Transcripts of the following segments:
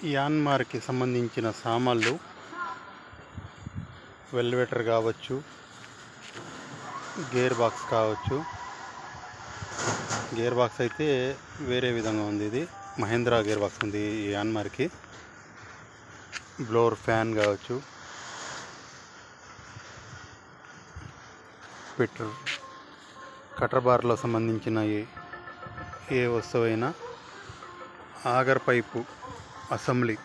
యాన్మార్కి సంబంధించిన సామాన్లు వెల్వేటర్ కావచ్చు, గేర్ బాక్స్ కావచ్చు. గేర్ బాక్స్ అయితే వేరే విధంగా ఉంది. ఇది మహేంద్ర గేర్ బాక్స్ ఉంది ఈ యాన్మార్కి. బ్లోవర్ ఫ్యాన్ కావచ్చు, పెట్రోల్ కటర్ బార్లో సంబంధించిన ఏ వస్తువైనా, ఆగర్ పైపు అసెంబ్లీ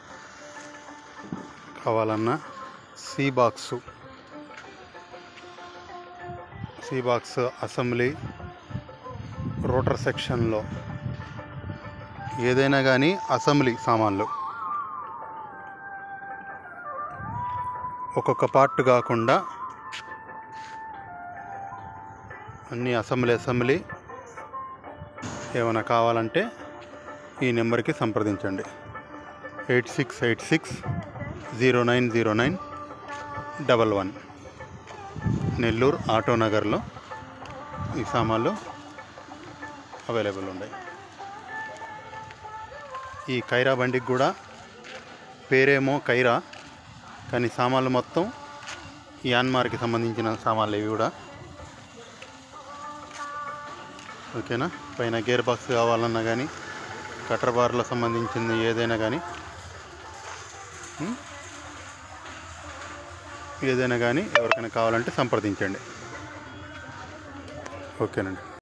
కావాలన్నా, సీ బాక్స్ అసెంబ్లీ, రోటర్ సెక్షన్లో ఏదైనా కానీ అసెంబ్లీ సామాన్లు ఒక్కొక్క పార్ట్ కాకుండా అన్నీ అసెంబ్లీ ఏమైనా కావాలంటే ఈ నెంబర్కి సంప్రదించండి. 8686090911 నెల్లూరు ఆటో నగర్లో ఈ సామాన్లు అవైలబుల్ ఉన్నాయి. ఈ కైరా బండికి కూడా పేరేమో కైరా, కానీ సామాన్లు మొత్తం యాన్మార్కి సంబంధించిన సామాన్లు ఇవి కూడా. ఓకేనా. పైన గేర్ బాక్స్ కావాలన్నా కానీ, కటర్ బార్లో సంబంధించింది ఏదైనా కానీ ఎవరికైనా కావాలంటే సంప్రదించండి. ఓకేనండి.